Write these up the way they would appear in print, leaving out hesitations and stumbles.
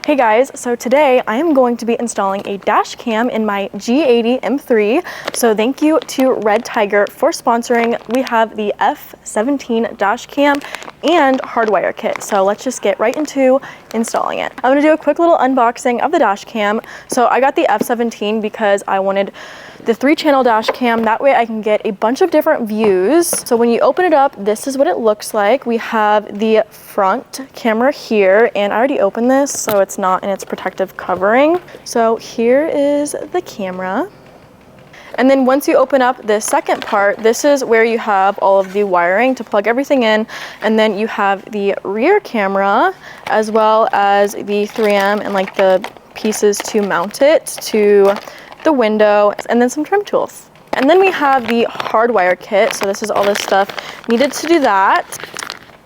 Hey guys, so today I am going to be installing a dash cam in my G80 M3. So thank you to REDTIGER for sponsoring. We have the F17 dash cam and hardwire kit. So let's just get right into installing it. I'm gonna do a quick little unboxing of the dash cam. So I got the F17 because I wanted the 3-channel dash cam. That way I can get a bunch of different views. So when you open it up, this is what it looks like. We have the front camera here, and I already opened this, so it's not in its protective covering. So here is the camera. And then once you open up the second part, this is where you have all of the wiring to plug everything in. And then you have the rear camera, as well as the 3M and like the pieces to mount it to the window, and then some trim tools. And then we have the hardwire kit. So this is all this stuff needed to do that.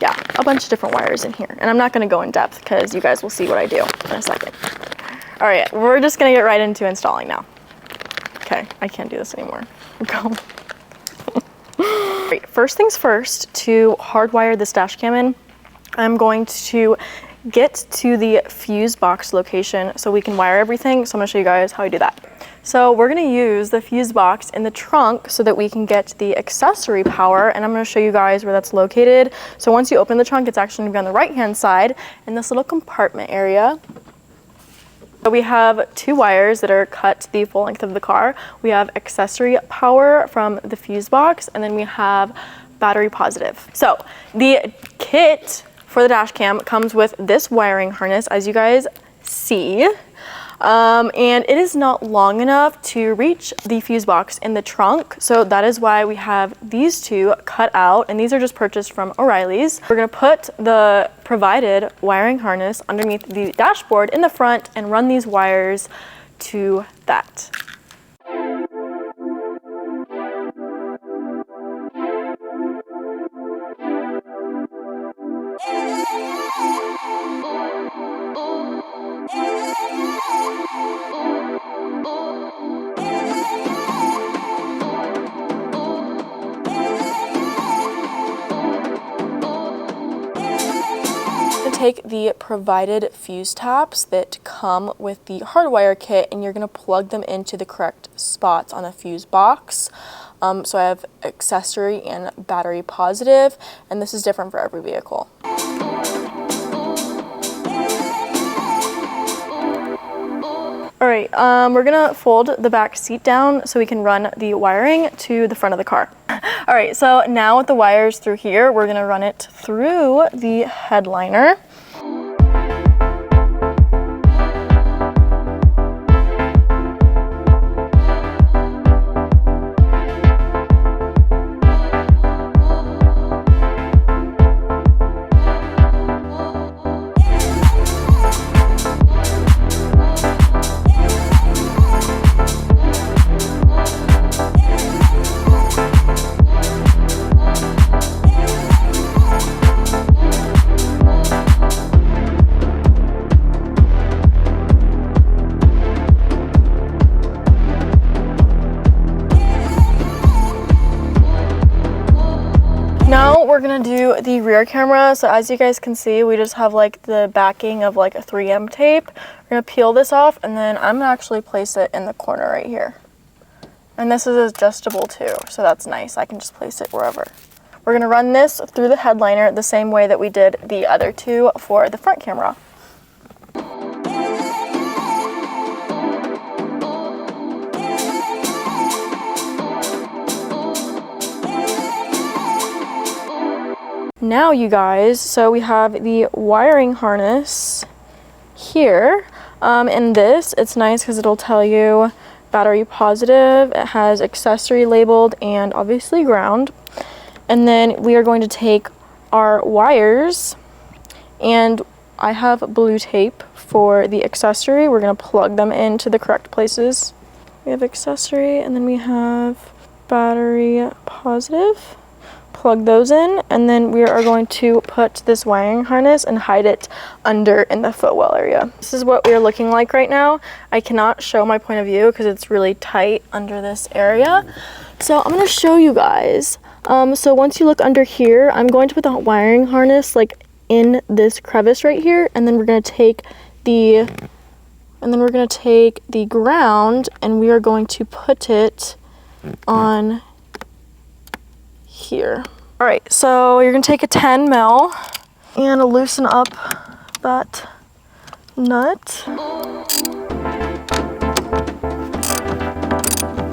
Yeah, a bunch of different wires in here. And I'm not gonna go in depth because you guys will see what I do in a second. All right, we're just gonna get right into installing now. Okay, I can't do this anymore. Go. Right, first things first, to hardwire this dash cam in, I'm going to get to the fuse box location so we can wire everything. So I'm gonna show you guys how I do that. So we're gonna use the fuse box in the trunk so that we can get the accessory power, and I'm gonna show you guys where that's located. So once you open the trunk, it's actually gonna be on the right-hand side in this little compartment area. So we have 2 wires that are cut the full length of the car. We have accessory power from the fuse box, and then we have battery positive. So the kit for the dash cam comes with this wiring harness, as you guys see. And it is not long enough to reach the fuse box in the trunk. So that is why we have these 2 cut out, and these are just purchased from O'Reilly's. We're gonna put the provided wiring harness underneath the dashboard in the front and run these wires to that. Take the provided fuse tabs that come with the hardwire kit, and you're going to plug them into the correct spots on the fuse box. So I have accessory and battery positive, and this is different for every vehicle. All right, we're gonna fold the back seat down so we can run the wiring to the front of the car. All right, so now with the wires through here, we're gonna run it through the headliner. Now we're gonna do the rear camera. So as you guys can see, we just have like the backing of like a 3M tape. We're gonna peel this off, and then I'm gonna actually place it in the corner right here. And this is adjustable too, so that's nice. I can just place it wherever. We're gonna run this through the headliner the same way that we did the other 2 for the front camera. Now you guys, so we have the wiring harness here, and this, it's nice because it'll tell you battery positive, it has accessory labeled, and obviously ground. And then we are going to take our wires, and I have blue tape for the accessory. We're going to plug them into the correct places. We have accessory, and then we have battery positive. Plug those in, and then we are going to put this wiring harness and hide it under in the footwell area. This is what we are looking like right now. I cannot show my point of view because it's really tight under this area. So I'm going to show you guys. So once you look under here, I'm going to put the wiring harness like in this crevice right here, and then we're going to take and then we're gonna take the ground and we are going to put it on here. All right, so you're gonna take a 10 mil and loosen up that nut.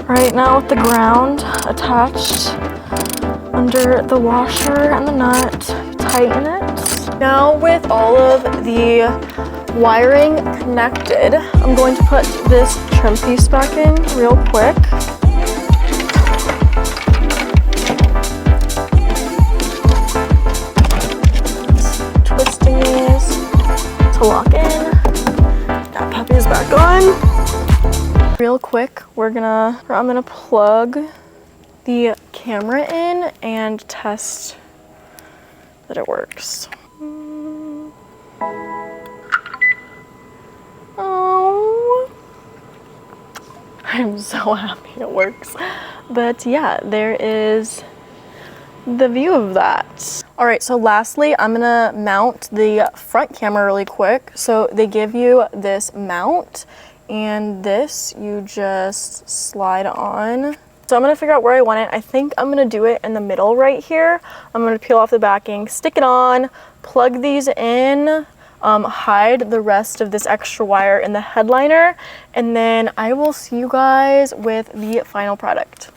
Right now with the ground attached under the washer and the nut, tighten it. Now with all of the wiring connected, I'm going to put this trim piece back in real quick. Twisting these to lock in. That puppy is back on. Real quick, I'm gonna plug the camera in and test that it works. Oh, I'm so happy it works. But yeah, there is the view of that. All right, so lastly, I'm gonna mount the front camera really quick. So they give you this mount, and this you just slide on. So I'm gonna figure out where I want it. I think I'm gonna do it in the middle right here. I'm gonna peel off the backing, stick it on, plug these in, hide the rest of this extra wire in the headliner, and then I will see you guys with the final product.